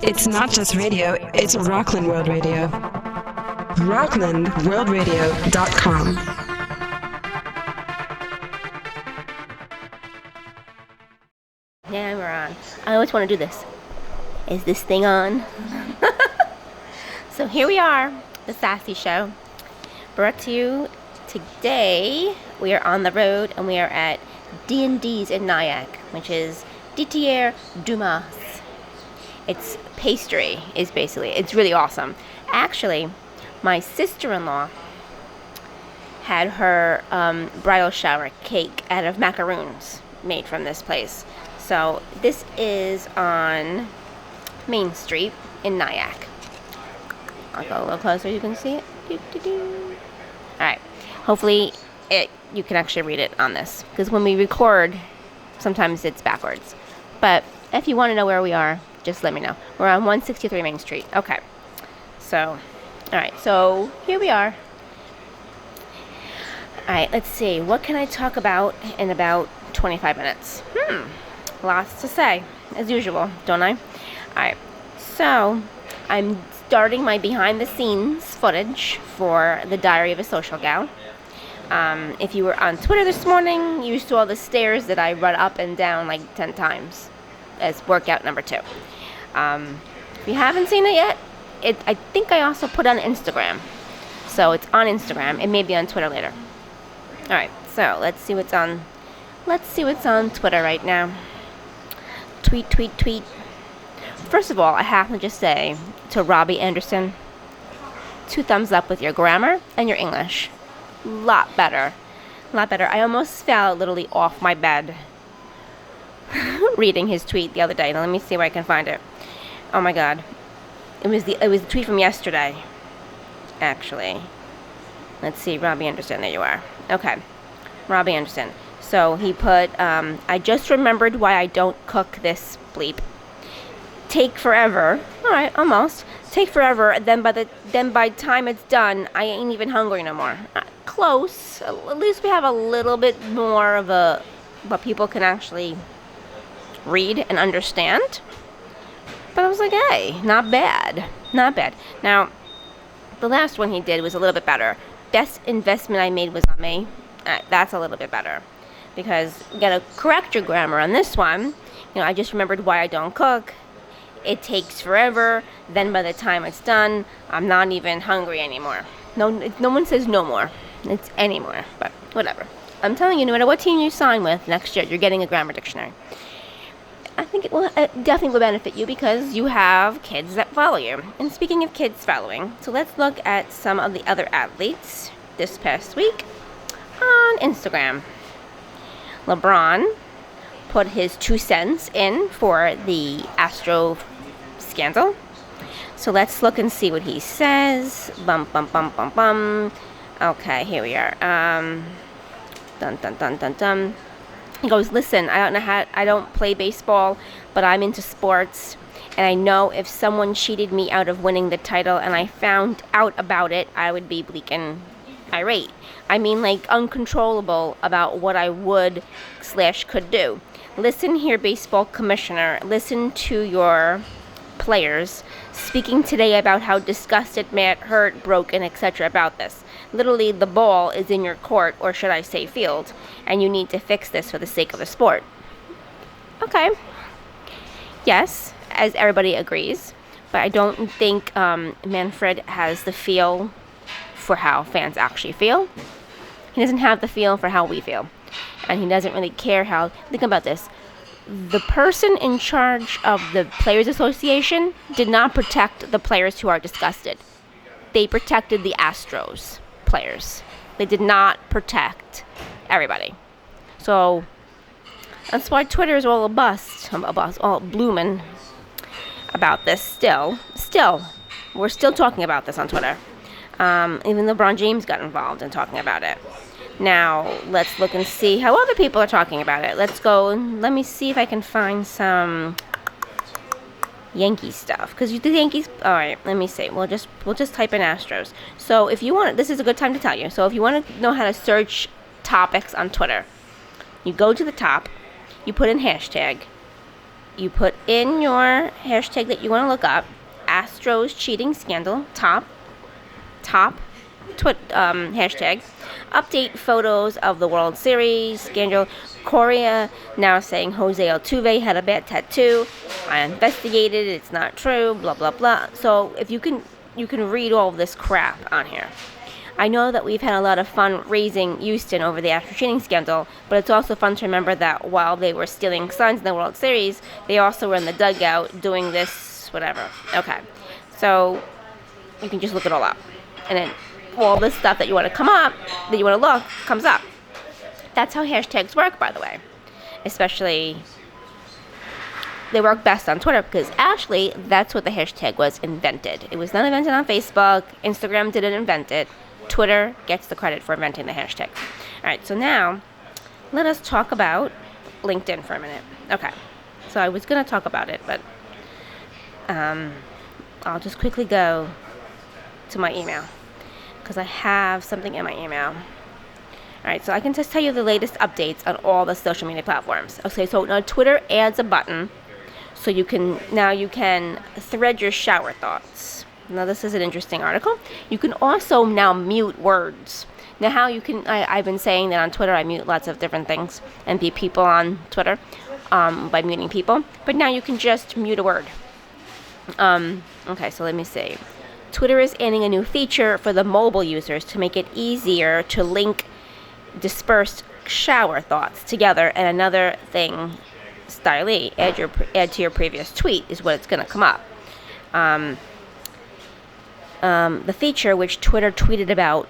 It's not just radio, it's Rockland World Radio. RocklandWorldRadio.com. Yeah, we're on. I always want to do this. Is this thing on? So here we are, the Sassy Show. Brought to you today. We are on the road and we are at D&D's in Nyack, which is Didier Dumas. It's pastry, is basically. It's really awesome. Actually, my sister-in-law had her bridal shower cake out of macaroons made from this place. So this is on Main Street in Nyack. I'll go a little closer so you can see it. Alright. Hopefully you can actually read it on this. Because when we record, sometimes it's backwards. But if you want to know where we are, just let me know. We're on 163 Main Street. Okay. So, alright. So, here we are. Alright, let's see. What can I talk about in about 25 minutes? Lots to say, as usual, don't I? Alright. So, I'm starting my behind-the-scenes footage for the Diary of a Social Gal. If you were on Twitter this morning, you saw the stairs that I run up and down like 10 times as workout number 2. If you haven't seen it yet, I think I also put on Instagram. So it's on Instagram. It may be on Twitter later. Alright, so let's see what's on Twitter right now. Tweet. First of all, I have to just say to Robbie Anderson, 2 thumbs up with your grammar and your English. Lot better. I almost fell literally off my bed reading his tweet the other day. Now let me see where I can find it. Oh my god. It was the tweet from yesterday. Actually. Let's see, Robbie Anderson, there you are. Okay. Robbie Anderson. So he put, I just remembered why I don't cook this bleep. Take forever. Alright, almost. Take forever, then by time it's done, I ain't even hungry no more. Close. At least we have a little bit more of what people can actually read and understand. But I was like, hey, not bad. Now, the last one he did was a little bit better. Best investment I made was on me. That's a little bit better. Because you gotta correct your grammar on this one. I just remembered why I don't cook. It takes forever. Then by the time it's done, I'm not even hungry anymore. No one says no more. It's anymore. But whatever. I'm telling you, no matter what team you sign with next year, you're getting a grammar dictionary. I think it definitely will benefit you because you have kids that follow you. And speaking of kids following, so let's look at some of the other athletes this past week on Instagram. LeBron put his 2 cents in for the Astro scandal. So let's look and see what he says. Bum. Okay, here we are. Dun. He goes, listen, I don't play baseball, but I'm into sports, and I know if someone cheated me out of winning the title and I found out about it, I would be bleak and irate. I mean, like, uncontrollable about what I would/could do. Listen here, baseball commissioner. Listen to your players speaking today about how disgusted, mad, hurt, broken, etc. about this. Literally, the ball is in your court, or should I say field, and you need to fix this for the sake of the sport. Okay. Yes, as everybody agrees, but I don't think Manfred has the feel for how fans actually feel. He doesn't have the feel for how we feel, and he doesn't really care how... Think about this. The person in charge of the Players Association did not protect the players who are disgusted. They protected the Astros players. They did not protect everybody. So that's why Twitter is all all blooming about this still. We're still talking about this on Twitter. Even LeBron James got involved in talking about it. Now, let's look and see how other people are talking about it. Let's go and let me see if I can find some Yankee stuff, because the Yankees. All right, let me see. We'll just type in Astros. So if you want, this is a good time to tell you. So if you want to know how to search topics on Twitter, you go to the top, you put in hashtag, you put in your hashtag that you want to look up, Astros cheating scandal, top hashtag, update photos of the World Series scandal, Korea now saying Jose Altuve had a bad tattoo, I investigated, it's not true, blah blah blah. So if you can read all of this crap on here. I know that we've had a lot of fun raising Houston over the Astros cheating scandal, but it's also fun to remember that while they were stealing signs in the World Series, they also were in the dugout doing this, whatever. Okay, so you can just look it all up. And then all this stuff that you want to look, comes up. That's how hashtags work, by the way. Especially, they work best on Twitter because actually, that's what the hashtag was invented. It was not invented on Facebook. Instagram didn't invent it. Twitter gets the credit for inventing the hashtag. All right, so now let us talk about LinkedIn for a minute. Okay, so I was going to talk about it, but I'll just quickly go to my email because I have something in my email. All right, so I can just tell you the latest updates on all the social media platforms. Okay, so now Twitter adds a button so you can thread your shower thoughts. Now this is an interesting article. You can also now mute words. Now how you can, I've been saying that on Twitter I mute lots of different things and be people on Twitter by muting people. But now you can just mute a word. Okay, so let me see. Twitter is adding a new feature for the mobile users to make it easier to link dispersed shower thoughts together, and another thing, stylee, add to your previous tweet is what it's going to come up. The feature, which Twitter tweeted about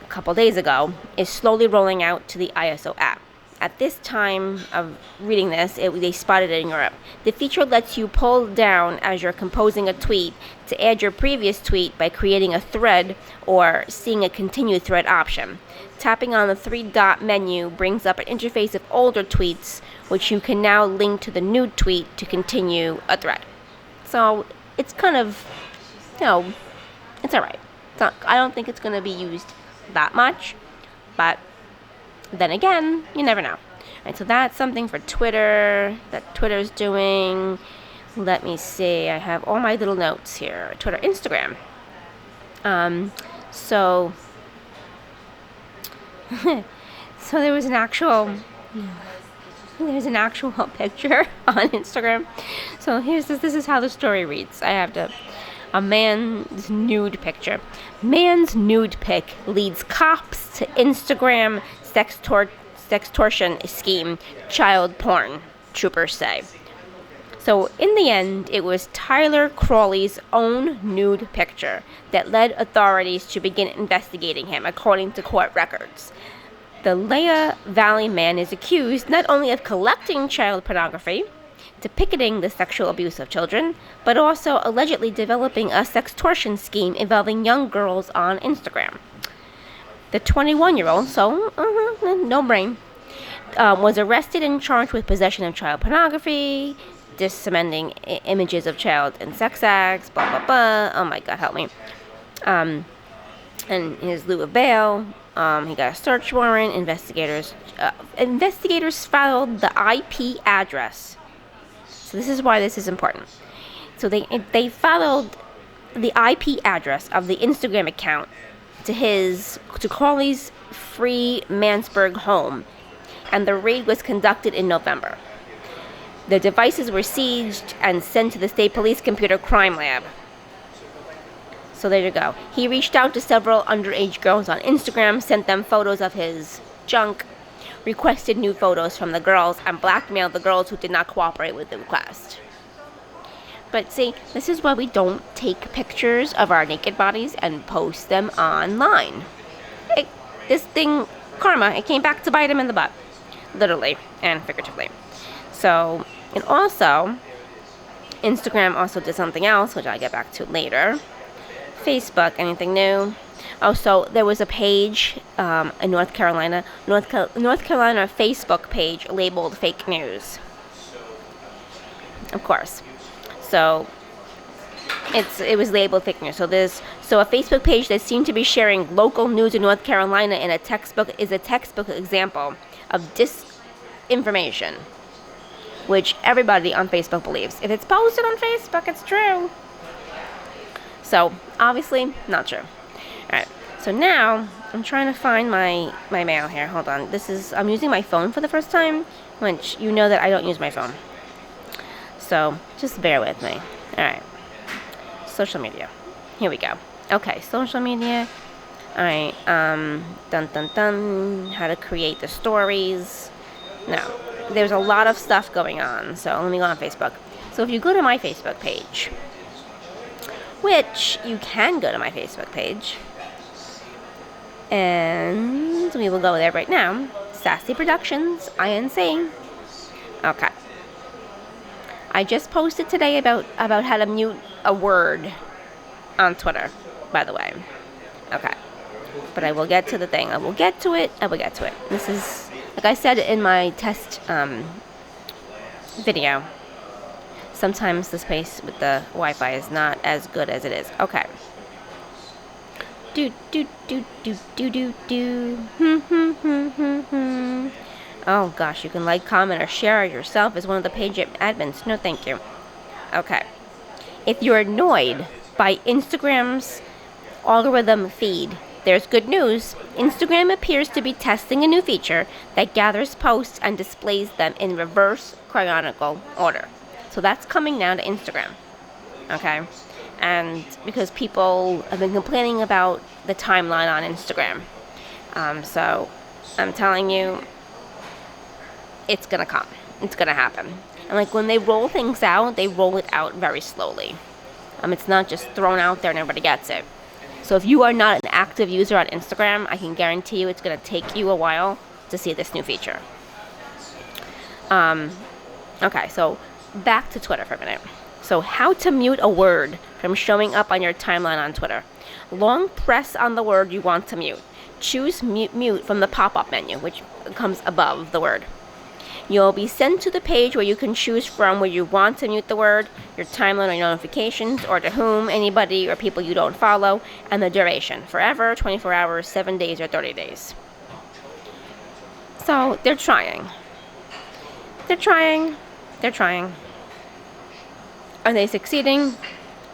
a couple days ago, is slowly rolling out to the ISO app. At this time of reading this, they spotted it in Europe. The feature lets you pull down as you're composing a tweet to add your previous tweet by creating a thread or seeing a continue thread option. Tapping on the three-dot menu brings up an interface of older tweets, which you can now link to the new tweet to continue a thread. So it's kind of, it's all right. I don't think it's going to be used that much, but then again, you never know. All right, so that's something for Twitter that Twitter's doing. Let me see. I have all my little notes here. Twitter, Instagram. So there was an actual picture on Instagram. So this is how the story reads. I have a man's nude picture. Man's nude pic leads cops to Instagram sextortion scheme, child porn, troopers say. So in the end, it was Tyler Crawley's own nude picture that led authorities to begin investigating him, according to court records. The Lehigh Valley man is accused not only of collecting child pornography, depicting the sexual abuse of children, but also allegedly developing a sextortion scheme involving young girls on Instagram. The 21-year-old, no brain, was arrested and charged with possession of child pornography, disseminating images of child and sex acts, blah, blah, blah. Oh my God, help me. And his lieu of bail, he got a search warrant. Investigators followed the IP address. So this is why this is important. So they followed the IP address of the Instagram account to Crawley's Free Mansburg home, and the raid was conducted in November. The devices were seized and sent to the state police computer crime lab. So there you go. He reached out to several underage girls on Instagram, sent them photos of his junk, requested new photos from the girls, and blackmailed the girls who did not cooperate with the request. But see, this is why we don't take pictures of our naked bodies and post them online. This thing, karma, it came back to bite him in the butt. Literally and figuratively. So, and also, Instagram also did something else, which I'll get back to later. Facebook, anything new? Oh, so there was a page in North Carolina Facebook page labeled fake news. Of course. So it was labeled fake news. So a Facebook page that seemed to be sharing local news in North Carolina in a textbook example of disinformation. which everybody on Facebook believes. If it's posted on Facebook, it's true. So, obviously, not true. Alright, so now, I'm trying to find my mail here. Hold on. I'm using my phone for the first time, which you know that I don't use my phone. So, just bear with me. Alright. Social media. Here we go. Okay, social media. Alright, dun dun dun. How to create the stories. Now, there's a lot of stuff going on, so let me go on Facebook. So if you go to my Facebook page, which you can go to my Facebook page, and we will go there right now. Sassy Productions, INC. Okay. I just posted today about how to mute a word on Twitter, by the way. Okay. But I will get to the thing. I will get to it. This is, like I said in my test video, sometimes the space with the Wi-Fi is not as good as it is. Okay. Do. Oh gosh, you can like, comment, or share yourself as one of the page admins. No, thank you. Okay. If you're annoyed by Instagram's algorithm feed, there's good news. Instagram appears to be testing a new feature that gathers posts and displays them in reverse chronological order. So that's coming now to Instagram. Okay? And because people have been complaining about the timeline on Instagram. So I'm telling you, it's gonna come. It's gonna happen. And like when they roll things out, they roll it out very slowly. It's not just thrown out there and everybody gets it. So if you are not an active user on Instagram, I can guarantee you it's gonna take you a while to see this new feature. Okay, so back to Twitter for a minute. So how to mute a word from showing up on your timeline on Twitter. Long press on the word you want to mute. Choose mute from the pop-up menu, which comes above the word. You'll be sent to the page where you can choose from where you want to mute the word, your timeline or notifications, or to whom, anybody, or people you don't follow, and the duration. Forever, 24 hours, 7 days, or 30 days. So, they're trying. Are they succeeding?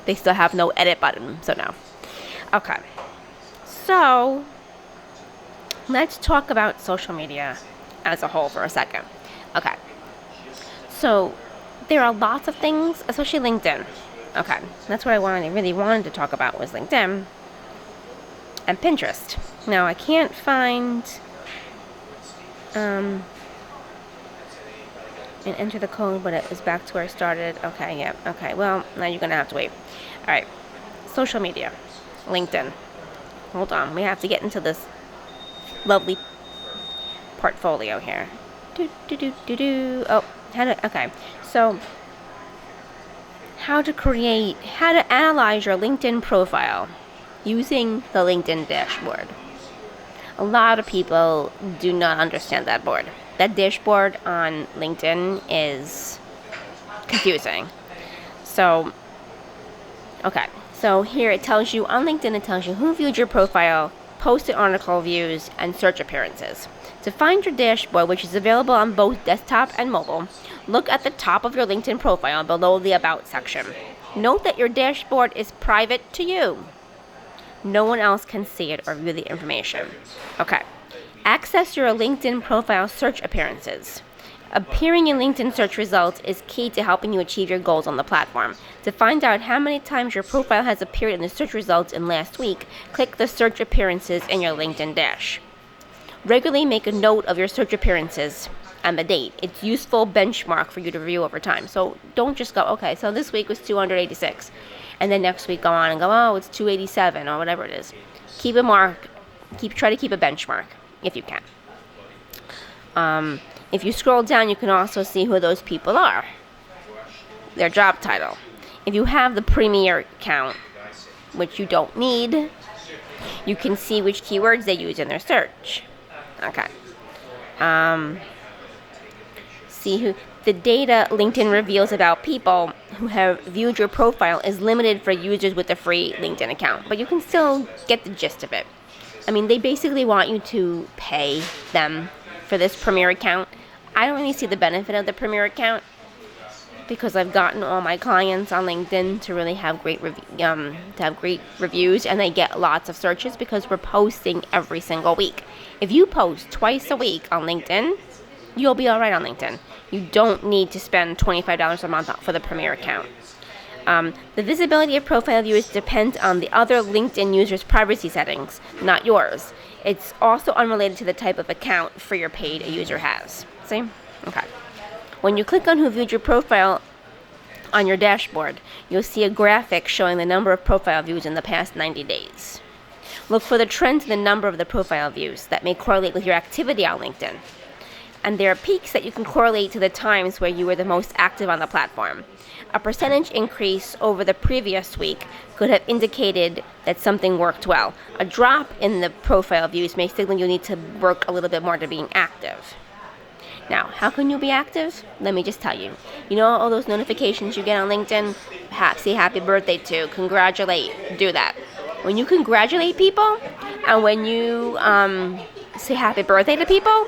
They still have no edit button, so no. Okay. So, let's talk about social media as a whole for a second. Okay. So, there are lots of things, especially LinkedIn. Okay. That's what I really wanted to talk about was LinkedIn and Pinterest. Now, I can't find and enter the code, but it was back to where I started. Okay, yeah. Okay, well, now you're going to have to wait. All right. Social media. LinkedIn. Hold on. We have to get into this lovely portfolio here. Oh, okay. So, how to analyze your LinkedIn profile using the LinkedIn dashboard. A lot of people do not understand that board. That dashboard on LinkedIn is confusing. So, okay. So here it tells you, on LinkedIn it tells you who viewed your profile, posted article views, and search appearances. To find your dashboard, which is available on both desktop and mobile, look at the top of your LinkedIn profile below the About section. Note that your dashboard is private to you. No one else can see it or view the information. Okay. Access your LinkedIn profile search appearances. Appearing in LinkedIn search results is key to helping you achieve your goals on the platform. To find out how many times your profile has appeared in the search results in last week, click the search appearances in your LinkedIn dash. Regularly make a note of your search appearances and the date. It's a useful benchmark for you to review over time. So don't just go, okay, so this week was 286. And then next week go on and go, oh, it's 287 or whatever it is. Keep a mark. Try to keep a benchmark if you can. If you scroll down, you can also see who those people are. Their job title. If you have the Premier account, which you don't need, you can see which keywords they use in their search. Okay. See who the data LinkedIn reveals about people who have viewed your profile is limited for users with a free LinkedIn account, but you can still get the gist of it. I mean, they basically want you to pay them for this Premier account. I don't really see the benefit of the Premier account because I've gotten all my clients on LinkedIn to really have great reviews, and they get lots of searches because we're posting every single week. If you post twice a week on LinkedIn, you'll be all right on LinkedIn. You don't need to spend $25 a month for the Premier account. The visibility of profile views depends on the other LinkedIn users' privacy settings, not yours. It's also unrelated to the type of account for your paid a user has. See? Okay. When you click on who viewed your profile on your dashboard, you'll see a graphic showing the number of profile views in the past 90 days. Look for the trends in the number of the profile views that may correlate with your activity on LinkedIn. And there are peaks that you can correlate to the times where you were the most active on the platform. A percentage increase over the previous week could have indicated that something worked well. A drop in the profile views may signal you need to work a little bit more to being active. Now, how can you be active? Let me just tell you. You know all those notifications you get on LinkedIn? Say happy birthday to, congratulate, do that. When you congratulate people and when you say happy birthday to people,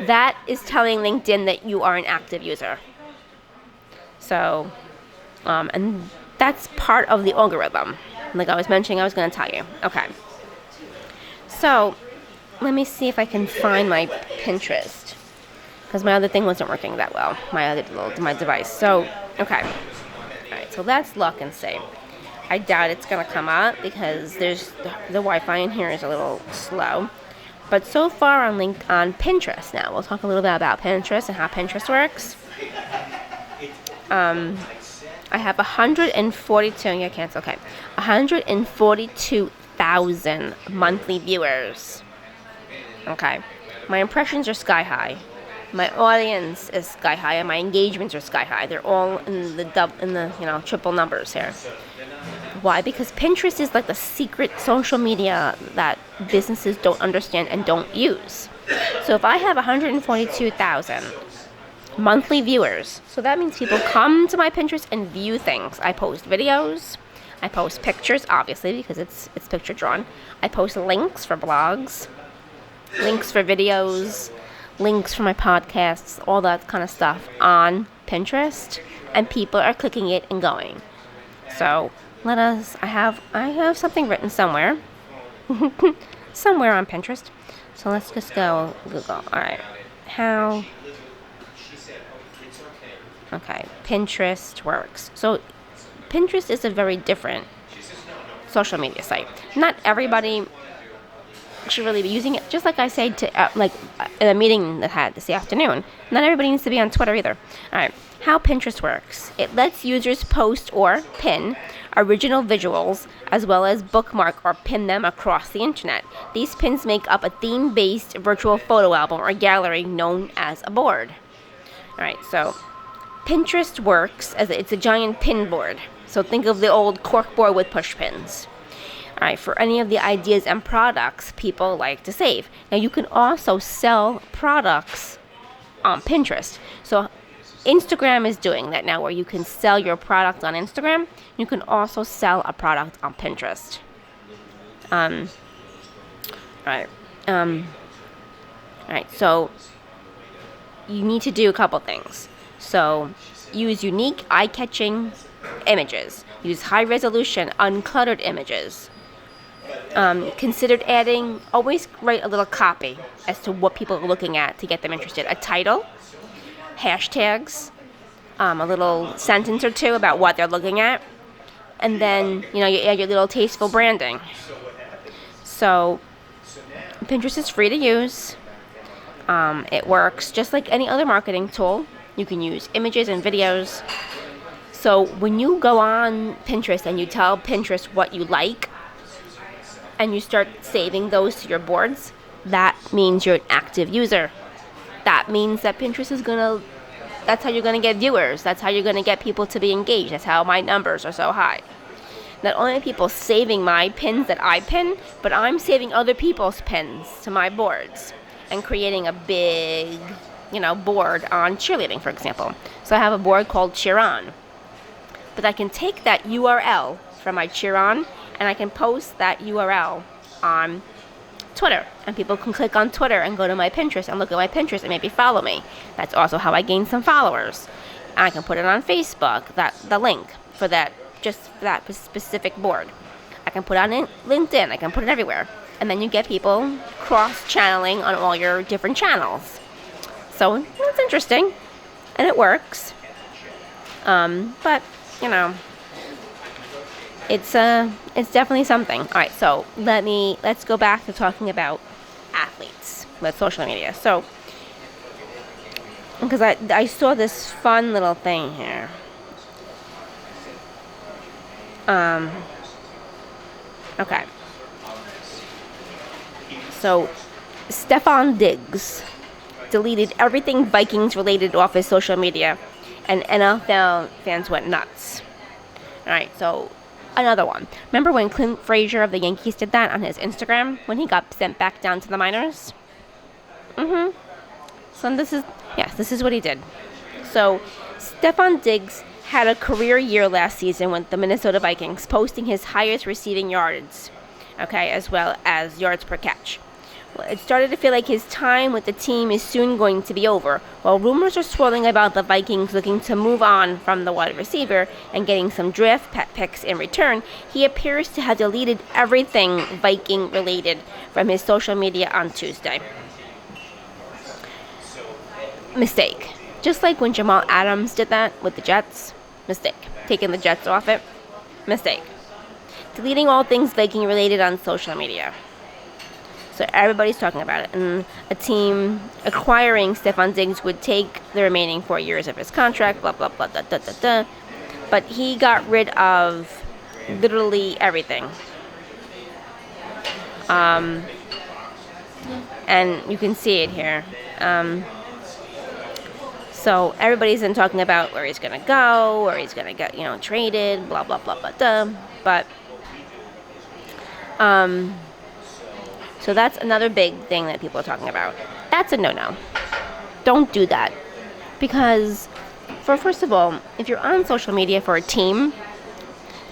that is telling LinkedIn that you are an active user. So, and that's part of the algorithm. Like I was mentioning, I was going to tell you. Okay. So, let me see if I can find my Pinterest. Because my other thing wasn't working that well, my device. So, okay. All right, so let's look and see. I doubt it's going to come up because there's the Wi-Fi in here is a little slow. But so far on Pinterest now, we'll talk a little bit about Pinterest and how Pinterest works. I have 142,000 monthly viewers. Okay. My impressions are sky high. My audience is sky high, and my engagements are sky high. They're all in the triple numbers here. Why? Because Pinterest is like the secret social media that businesses don't understand and don't use. So if I have 142,000 monthly viewers, so that means people come to my Pinterest and view things. I post videos, I post pictures, obviously, because it's picture drawn. I post links for blogs, links for videos, links for my podcasts, all that kind of stuff on Pinterest, and people are clicking it and going. So I have something written somewhere, somewhere on Pinterest. So let's just go Google. All right, Pinterest works. So Pinterest is a very different social media site. Not everybody should really be using it. Just like I said in a meeting that I had this afternoon, not everybody needs to be on Twitter either. All right, how Pinterest works. It lets users post or pin original visuals as well as bookmark or pin them across the internet. These pins make up a theme-based virtual photo album or gallery known as a board. All right, so Pinterest works as it's a giant pin board. So think of the old cork board with push pins. All right, for any of the ideas and products people like to save. Now, you can also sell products on Pinterest. So Instagram is doing that now, where you can sell your product on Instagram. You can also sell a product on Pinterest. All right, so you need to do a couple things. So use unique, eye-catching images. Use high-resolution, uncluttered images. Always write a little copy as to what people are looking at to get them interested. A title, hashtags, a little sentence or two about what they're looking at, and then, you add your little tasteful branding. So Pinterest is free to use. It works just like any other marketing tool. You can use images and videos. So when you go on Pinterest and you tell Pinterest what you like, and you start saving those to your boards, that means you're an active user. That means that Pinterest that's how you're gonna get viewers. That's how you're gonna get people to be engaged. That's how my numbers are so high. Not only are people saving my pins that I pin, but I'm saving other people's pins to my boards and creating a big, board on cheerleading, for example. So I have a board called Cheer On. But I can take that URL from my Cheer On, and I can post that URL on Twitter. And people can click on Twitter and go to my Pinterest and look at my Pinterest and maybe follow me. That's also how I gain some followers. I can put it on Facebook, the link for that, just for that specific board. I can put it on LinkedIn. I can put it everywhere. And then you get people cross-channeling on all your different channels. So it's interesting, and it works. But, it's definitely something. All right, so let's go back to talking about athletes with social media. So, because I saw this fun little thing here. Okay. So, Stefan Diggs deleted everything Vikings related off his social media, and NFL fans went nuts. All right, so another one. Remember when Clint Frazier of the Yankees did that on his Instagram when he got sent back down to the minors? So this is what he did. So Stefan Diggs had a career year last season with the Minnesota Vikings, posting his highest receiving yards, as well as yards per catch. Well, it started to feel like his time with the team is soon going to be over. While rumors are swirling about the Vikings looking to move on from the wide receiver and getting some draft picks in return, he appears to have deleted everything Viking related from his social media on Tuesday. Mistake. Just like when Jamal Adams did that with the Jets. Mistake. Taking the Jets off it. Mistake. Deleting all things Viking related on social media. So everybody's talking about it. And a team acquiring Stefan Diggs would take the remaining 4 years of his contract, blah, blah, blah, da, da, da, da. But he got rid of literally everything. And you can see it here. So everybody's been talking about where he's going to go, where he's going to get, traded, blah, blah, blah, blah, blah. But, so that's another big thing that people are talking about. That's a no-no. Don't do that. Because, first of all, if you're on social media for a team,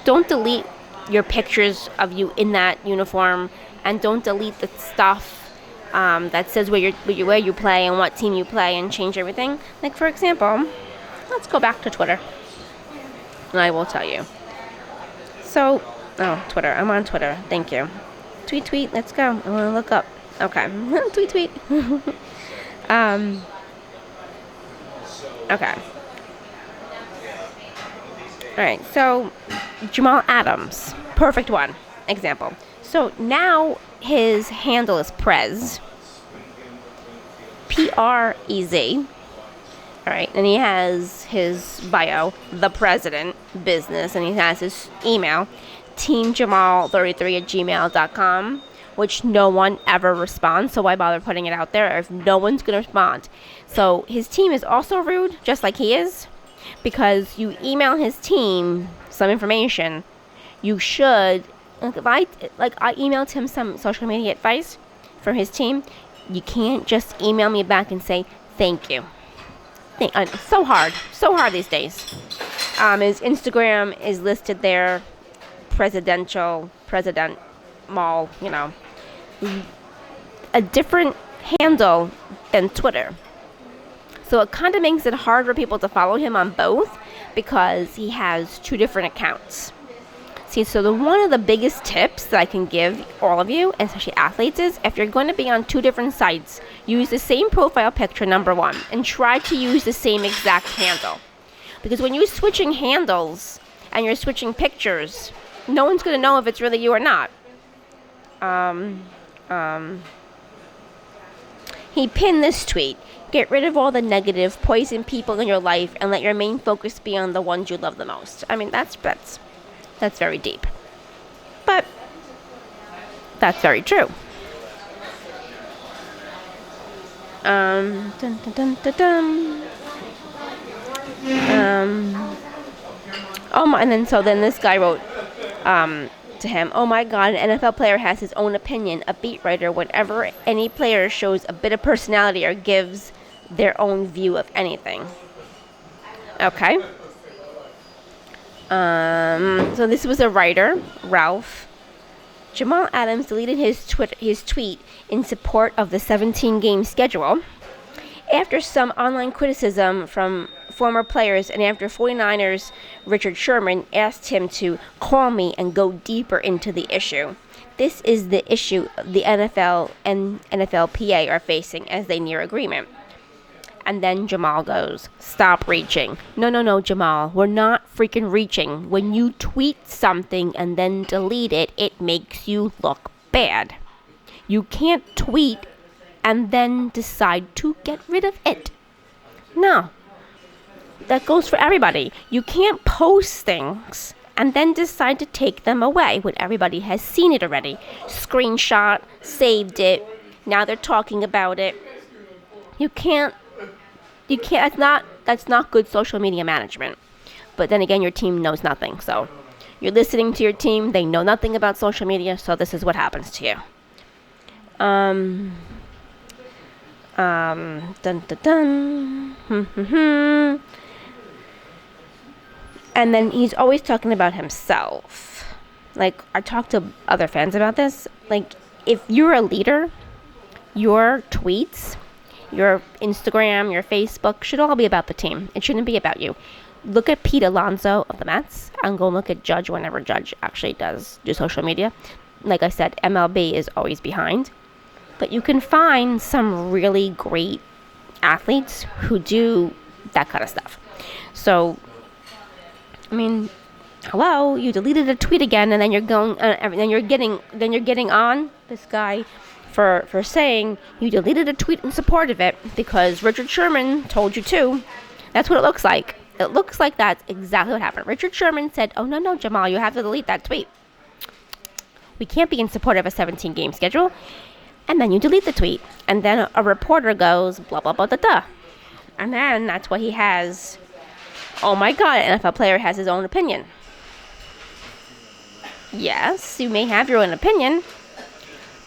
don't delete your pictures of you in that uniform, and don't delete the stuff that says where you play and what team you play, and change everything. Like, for example, let's go back to Twitter. And I will tell you. So, Twitter. I'm on Twitter. Thank you. Tweet, let's go. I want to look up. Okay. tweet. Okay. Alright, so Jamal Adams. Perfect one. Example. So now his handle is Prez. Prez. Alright, and he has his bio, the president, business, and he has his email, teamjamal33@gmail.com, which no one ever responds, so why bother putting it out there if no one's going to respond? So his team is also rude, just like he is, because you email his team some information, you should, I emailed him some social media advice for his team, you can't just email me back and say, thank you. It's so hard these days. His Instagram is listed there, president mall, a different handle than Twitter. So it kind of makes it hard for people to follow him on both because he has two different accounts. See, so one of the biggest tips that I can give all of you, especially athletes, is if you're going to be on two different sites, use the same profile picture, number one, and try to use the same exact handle. Because when you're switching handles and you're switching pictures, no one's going to know if it's really you or not. He pinned this tweet. Get rid of all the negative, poison people in your life and let your main focus be on the ones you love the most. I mean, that's very deep. But that's very true. So then this guy wrote to him, oh my god, an NFL player has his own opinion. A beat writer, whenever any player shows a bit of personality or gives their own view of anything. Okay. So this was a writer, Ralph. Jamal Adams deleted his tweet in support of the 17-game schedule after some online criticism from former players, and after 49ers, Richard Sherman asked him to call me and go deeper into the issue. This is the issue the NFL and NFLPA are facing as they near agreement. And then Jamal goes, stop reaching. No, Jamal, we're not freaking reaching. When you tweet something and then delete it, it makes you look bad. You can't tweet and then decide to get rid of it. No. That goes for everybody. You can't post things and then decide to take them away when everybody has seen it already. Screenshot, saved it, now they're talking about it. You can't, that's not good social media management. But then again, your team knows nothing, so you're listening to your team, they know nothing about social media, so this is what happens to you. Dun dun dun. And then he's always talking about himself. Like, I talked to other fans about this. Like, if you're a leader, your tweets, your Instagram, your Facebook should all be about the team. It shouldn't be about you. Look at Pete Alonso of the Mets and go look at Judge whenever Judge actually does do social media. Like I said, MLB is always behind. But you can find some really great athletes who do that kind of stuff. So, I mean, hello, you deleted a tweet again, and then you're going, then you're getting on this guy for saying you deleted a tweet in support of it because Richard Sherman told you to. That's what it looks like. It looks like that's exactly what happened. Richard Sherman said, "Oh no, Jamal, you have to delete that tweet. We can't be in support of a 17-game schedule." And then you delete the tweet, and then a reporter goes blah blah blah da da, and then that's what he has. Oh my God, an NFL player has his own opinion. Yes, you may have your own opinion,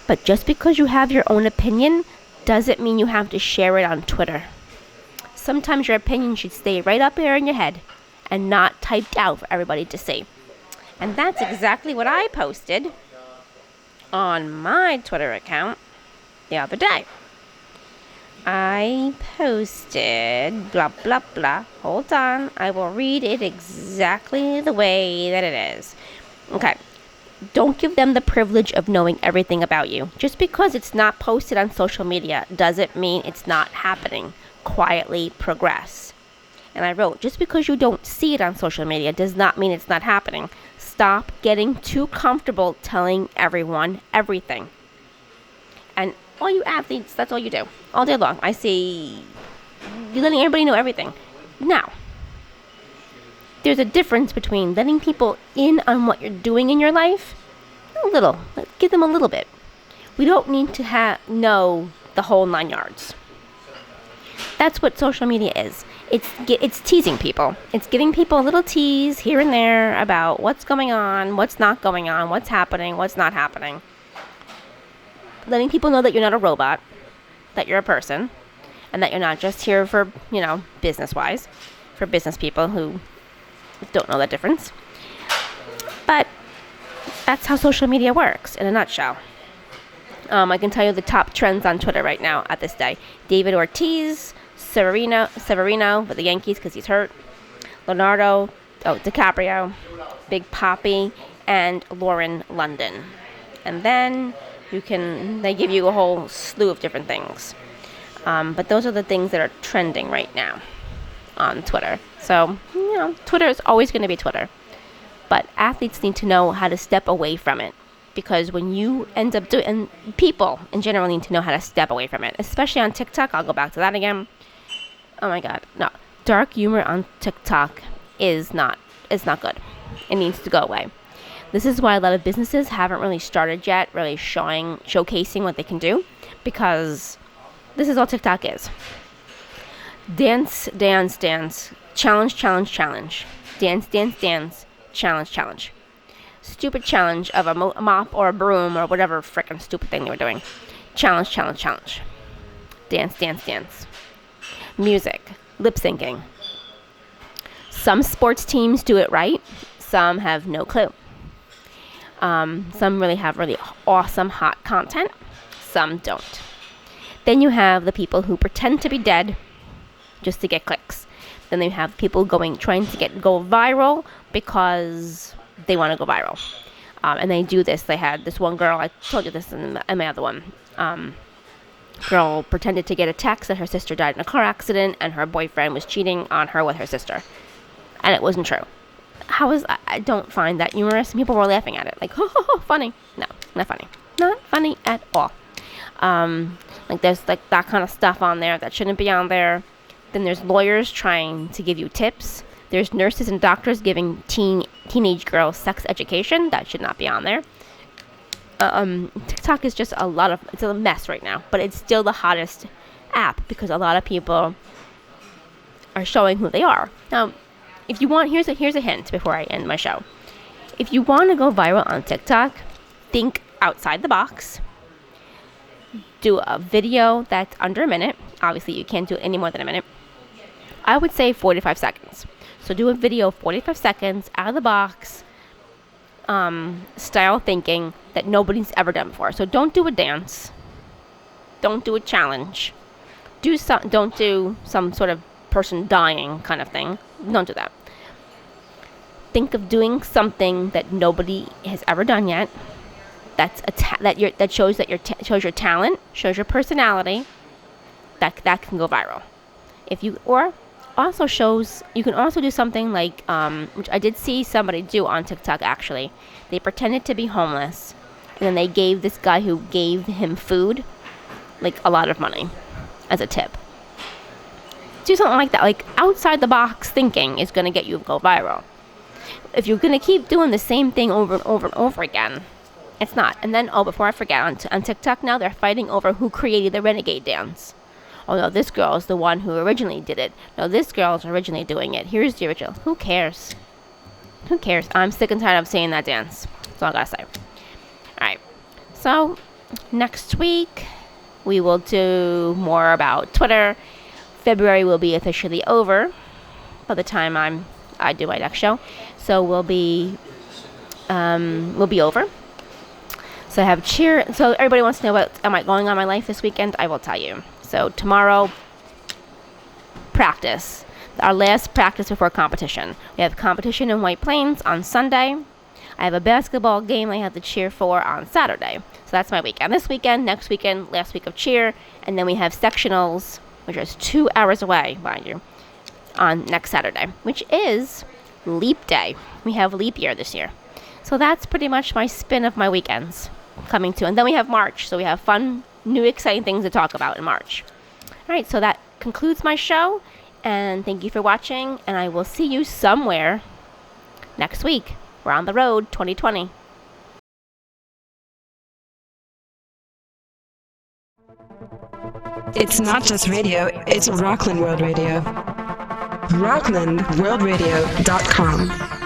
but just because you have your own opinion doesn't mean you have to share it on Twitter. Sometimes your opinion should stay right up there in your head and not typed out for everybody to see. And that's exactly what I posted on my Twitter account the other day. I posted blah blah blah. Hold on, I will read it exactly the way that it is. Okay. Don't give them the privilege of knowing everything about you. Just because it's not posted on social media doesn't mean it's not happening. Quietly progress. And I wrote, just because you don't see it on social media does not mean it's not happening. Stop getting too comfortable telling everyone everything. And all you athletes, that's all you do. All day long. I see you're letting everybody know everything. Now, there's a difference between letting people in on what you're doing in your life. A little. Let's give them a little bit. We don't need to know the whole 9 yards. That's what social media is. It's teasing people. It's giving people a little tease here and there about what's going on, what's not going on, what's happening, what's not happening. Letting people know that you're not a robot, that you're a person, and that you're not just here for, business-wise, for business people who don't know that difference. But that's how social media works in a nutshell. I can tell you the top trends on Twitter right now at this day. David Ortiz, Severino with the Yankees because he's hurt. Leonardo DiCaprio, Big Papi, and Lauren London. And then they give you a whole slew of different things. But those are the things that are trending right now on Twitter. So, Twitter is always going to be Twitter. But athletes need to know how to step away from it. Because when you end up and people in general need to know how to step away from it. Especially on TikTok. I'll go back to that again. Oh my God. No. Dark humor on TikTok is not good. It needs to go away. This is why a lot of businesses haven't really started yet, really showcasing what they can do. Because this is all TikTok is. Dance, dance, dance. Challenge, challenge, challenge. Dance, dance, dance. Challenge, challenge. Stupid challenge of a mop or a broom or whatever frickin' stupid thing they were doing. Challenge, challenge, challenge. Dance, dance, dance. Music. Lip syncing. Some sports teams do it right. Some have no clue. Some really have really awesome hot content. Some don't. Then you have the people who pretend to be dead just to get clicks. Then they have people trying to go viral because they want to go viral. And they do this. They had this one girl, I told you this in my other one. Girl pretended to get a text that her sister died in a car accident and her boyfriend was cheating on her with her sister. And it wasn't true. I don't find that humorous. People were laughing at it. Like, oh, funny. No, not funny. Not funny at all. Like there's like that kind of stuff on there that shouldn't be on there. Then there's lawyers trying to give you tips. There's nurses and doctors giving teenage girls sex education. That should not be on there. TikTok is just it's a mess right now, but it's still the hottest app because a lot of people are showing who they are. Now, if you want, here's a hint before I end my show. If you want to go viral on TikTok, think outside the box. Do a video that's under a minute. Obviously, you can't do it any more than a minute. I would say 45 seconds. So do a video 45 seconds out of the box, style thinking that nobody's ever done before. So don't do a dance. Don't do a challenge. Don't do some sort of person dying kind of thing. Don't do that. Think of doing something that nobody has ever done yet. That shows shows your talent, shows your personality. That can go viral. You can also do something like which I did see somebody do on TikTok actually. They pretended to be homeless, and then they gave this guy who gave him food like a lot of money as a tip. Do something like that. Like outside the box thinking is going to get you to go viral. If you're going to keep doing the same thing over and over and over again, it's not. And then, before I forget, on TikTok now, they're fighting over who created the renegade dance. Oh, no, this girl is the one who originally did it. No, this girl is originally doing it. Here's the original. Who cares? Who cares? I'm sick and tired of seeing that dance. That's all I gotta say. All right. So, next week, we will do more about Twitter. February will be officially over by the time I do my next show. So, we'll be over. So I have cheer. So everybody wants to know what am I going on in my life this weekend? I will tell you. So tomorrow, practice. Our last practice before competition. We have competition in White Plains on Sunday. I have a basketball game I have to cheer for on Saturday. So that's my weekend. This weekend, next weekend, last week of cheer. And then we have sectionals, which is 2 hours away, mind you, on next Saturday, which is leap day. We have leap year this year. So that's pretty much my spin of my weekends coming to. And then we have March. So we have fun, new, exciting things to talk about in March. All right. So that concludes my show. And thank you for watching. And I will see you somewhere next week. We're on the road 2020. It's not just radio, it's Rockland World Radio. RocklandWorldRadio.com.